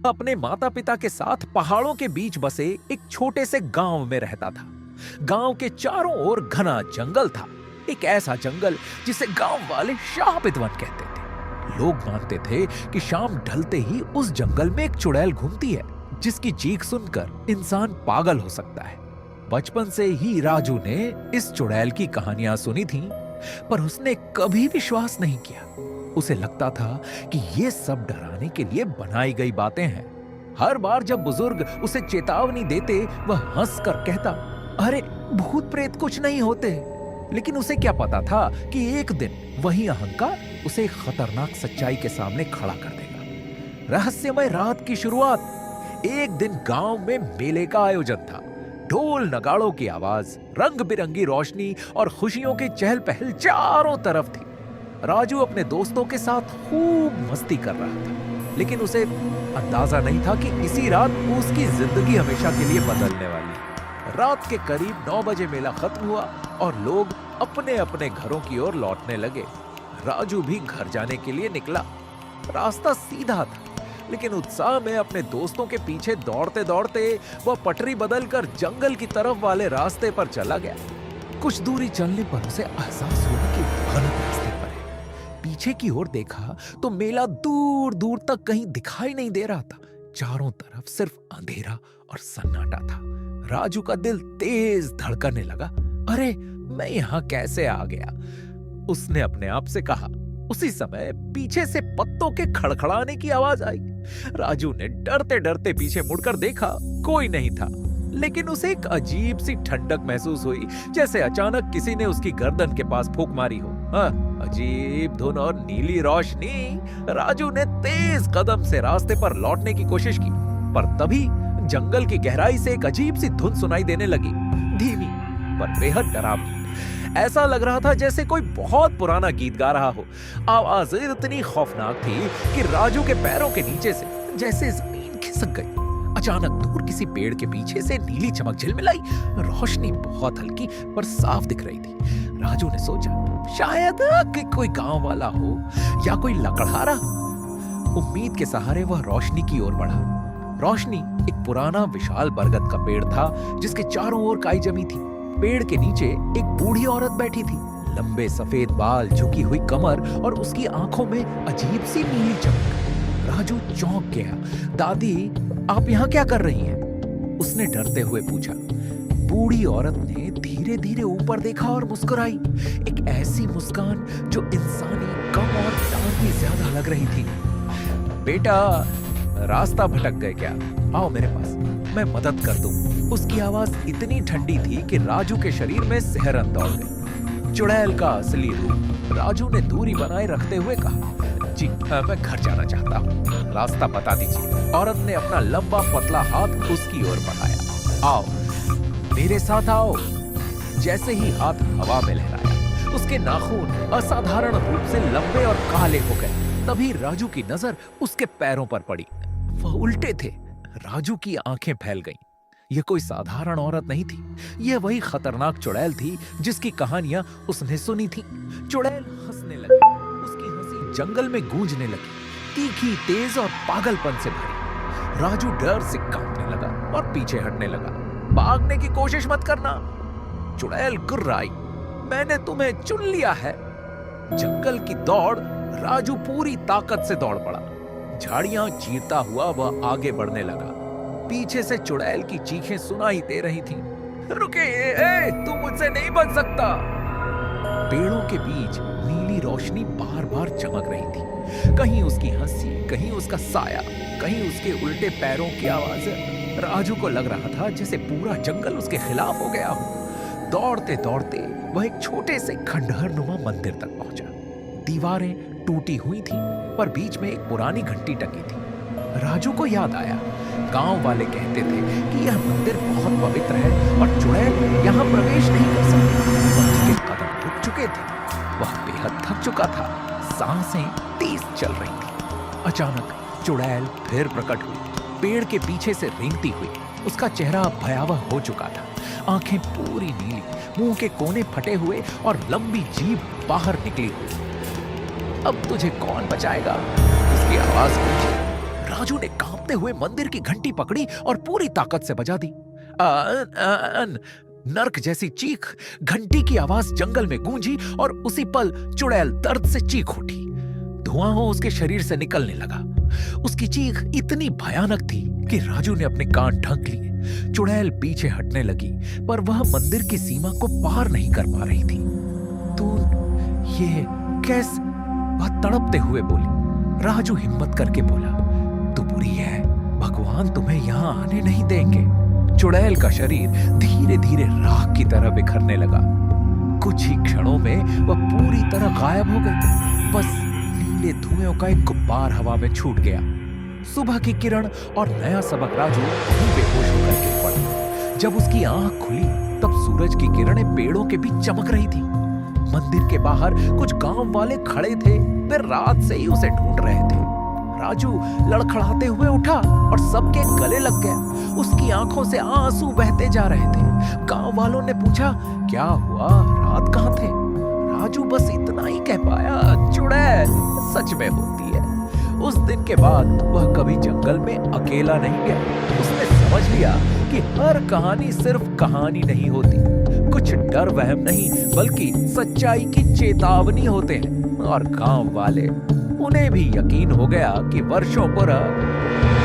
अपने माता पिता के साथ पहाड़ों के बीच बसे एक छोटे से गांव में रहता था। गांव के चारों ओर घना जंगल था, एक ऐसा जंगल जिसे गांव वाले शापित वन कहते थे। लोग मानते थे कि शाम ढलते ही उस जंगल में एक चुड़ैल घूमती है, जिसकी चीख सुनकर इंसान पागल हो सकता है। बचपन से ही राजू ने इस चुड़ैल की कहानियां सुनी थीं, पर उसने कभी विश्वास नहीं किया। उसे लगता था कि ये सब डराने के लिए बनाई गई बातें हैं। हर बार जब बुजुर्ग उसे चेतावनी देते, वह हंसकर कहता, अरे भूत प्रेत कुछ नहीं होते। लेकिन उसे क्या पता था कि एक दिन वही अहंकार उसे एक खतरनाक सच्चाई के सामने खड़ा कर देगा। रहस्यमय रात की शुरुआत। एक दिन गांव में मेले का आयोजन था। ढोल नगाड़ों की आवाज, रंग बिरंगी रोशनी और खुशियों की चहल पहल चारों तरफ थी। राजू अपने दोस्तों के साथ खूब मस्ती कर रहा था, लेकिन उसे अंदाजा नहीं था कि इसी रात उसकी जिंदगी हमेशा के लिए बदलने वाली है। रात के करीब 9 बजे मेला खत्म हुआ और लोग अपने अपने घरों की ओर लौटने लगे। राजू भी घर जाने के लिए निकला। रास्ता सीधा था, लेकिन उत्साह में अपने दोस्तों के पीछे दौड़ते दौड़ते वह पटरी बदलकर जंगल की तरफ वाले रास्ते पर चला गया। कुछ दूरी चलने पर उसे एहसास हुआ कि गलत रास्ते पर है। पीछे की ओर देखा तो मेला दूर दूर तक कहीं दिखाई नहीं दे रहा था। चारों तरफ सिर्फ अंधेरा और सन्नाटा था। राजू का दिल तेज धड़कने लगा। अरे मैं यहाँ कैसे आ गया, उसने अपने आप से कहा। उसी समय पीछे से पत्तों के खड़खड़ाने की आवाज आई। राजू ने डरते डरते पीछे मुड़कर देखा, कोई नहीं था। लेकिन उसे एक अजीब सी ठंडक महसूस हुई, जैसे अचानक किसी ने उसकी गर्दन के पास फूंक मारी हो। अजीब धुन और नीली रोशनी। राजू ने तेज कदम से रास्ते पर लौटने की कोशिश की, पर तभी जंगल की गहराई से एक अजीब सी धुन सुनाई देने लगी, धीमी पर बेहद डरावनी। ऐसा लग रहा था जैसे कोई बहुत पुराना गीत गा रहा हो। आवाज इतनी खौफनाक थी कि राजू के पैरों के नीचे से जैसे जमीन खिसक गई। अचानक दूर किसी पेड़ के पीछे से नीली चमक झिलमिलाई। रोशनी बहुत हल्की पर साफ दिख रही थी। राजू ने सोचा, शायद कि कोई गांव वाला हो या कोई लकड़हारा। उम्मीद के सहारे वह रोशनी की ओर बढ़ा। रोशनी एक पुराना विशाल बरगद का पेड़ था, जिसके चारों ओर काई जमी थी। पेड़ के नीचे एक बूढ़ी औरत बैठी थी। लंबे सफेद बाल, झुकी हुई कमर और उसकी आंखों में अजीब सी नीली चमक। राजू चौंक गया। दादी, आप यहाँ क्या कर रही हैं? उसने डरते हुए पूछा। बूढ़ी औरत ने धीरे धीरे ऊपर देखा और मुस्कुराई। एक ऐसी मुस्कान जो इंसानी, कम और डांटी ज्यादा लग रही थी। बेटा, रास्ता भटक गए क्या? आओ मेरे पास, मैं मदद कर दूं। उसकी आवाज इतनी ठंडी थी कि राजू के शरीर में सिहरन दौड़ गई। चुड़ैल का असली रूप। राजू ने दूरी बनाए रखते हुए कहा, जी मैं घर जाना चाहता हूँ, रास्ता बता दीजिए। औरत ने अपना लंबा पतला हाथ उसकी ओर बढ़ाया। आओ मेरे साथ आओ। जैसे ही हाथ हवा में लहराया, उसके नाखून असाधारण रूप से लंबे और काले हो गए। तभी राजू की नजर उसके पैरों पर पड़ी। वह उल्टे थे। राजू की आंखें फैल गईं। यह कोई साधारण औरत नहीं थी, यह वही खतरनाक चुड़ैल थी जिसकी कहानियां उसने सुनी थी। चुड़ैल हंसने लगी। उसकी हंसी जंगल में गूंजने लगी, तीखी, तेज और पागलपन से भरी। राजू डर से कांपने लगा और पीछे हटने लगा। भागने की कोशिश मत करना, चुड़ैल गुर्राई। मैंने तुम्हें चुन लिया है। जंगल की दौड़। राजू पूरी ताकत से दौड़ पड़ा। झाड़ियां चीरता हुआ वह आगे बढ़ने लगा। पीछे से चुड़ैल की चीखें सुनाई दे रही थीं। रुके, तू मुझसे नहीं बच सकता। पेड़ों के बीच नीली रोशनी बार बार चमक रही थी। कहीं उसकी हंसी, कहीं उसका साया, कहीं उसके उल्टे पैरों की आवाज। राजू को लग रहा था जैसे पूरा जंगल उसके खिलाफ हो गया हो। दौड़ते दौड़ते वह एक छोटे से खंडहर नुमा मंदिर तक पहुंचा। दीवारें टूटी हुई थीं, पर बीच में एक पुरानी घंटी टंगी थी। राजू को याद आया, गांव वाले कहते थे कि यह मंदिर बहुत पवित्र है और चुड़ैल यहाँ प्रवेश नहीं कर सकती। उसके कदम रुक चुके थे। वह बेहद थक चुका था। सांसें तेज चल रही थी। अचानक चुड़ैल फिर प्रकट हुई, पेड़ के पीछे से रेंगती हुई। उसका चेहरा भयावह हो चुका था। आंखें पूरी नीली, मुंह के कोने फटे हुए और लंबी जीभ बाहर निकली हुई। अब तुझे कौन बचाएगा? उसकी आवाज गूंजी। राजू ने कांपते हुए मंदिर की घंटी पकड़ी और पूरी ताकत से बजा दी। अन नर्क जैसी चीख, घंटी की आवाज जंगल में गूंजी और उसी पल चुड़ैल दर्द से चीख उठी। धुआं उसके शरीर से निकलने लगा। उसकी चीख इतनी भयानक थी कि राजू ने अपने कान ढक लिए। चुड़ैल पीछे हटने लगी, पर वह मंदिर की सीमा को पार नहीं कर पा रही थी। तू ये कैसे? वह तड़पते हुए बोली। राजू हिम्मत करके बोला, तू बुरी है, भगवान तुम्हें यहां आने नहीं देंगे। चुड़ैल का शरीर धीरे धीरे राख की तरह बिखरने लगा। कुछ ही क्षणों में वह पूरी तरह गायब हो गई। बस नीले धुएं का एक गुब्बार हवा में छूट गया। सुबह की किरण और नया सबक राजू बेहोश होकर गिर पड़ा। जब उसकी आंख खुली तब सूरज की किरणें पेड़ों के बीच चमक रही थी। मंदिर के बाहर कुछ गांव वाले खड़े थे, वे रात से ही उसे ढूंढ रहे थे। राजू लड़खड़ाते हुए उठा और सबके गले लग गया। उसकी आंखों से आंसू बहते जा रहे थे। गांव वालों ने पूछा, क्या हुआ, रात कहां थे? राजू बस इतना ही कह पाया, चुड़ैल सच में होती है। उस दिन के बाद वह कभी जंगल में अकेला नहीं गया। उसने समझ लिया कि हर कहानी सिर्फ कहानी नहीं होती। कुछ डर वहम नहीं, बल्कि सच्चाई की चेतावनी होते हैं। और गांव वाले, उन्हें भी यकीन हो गया कि वर्षों पूर्व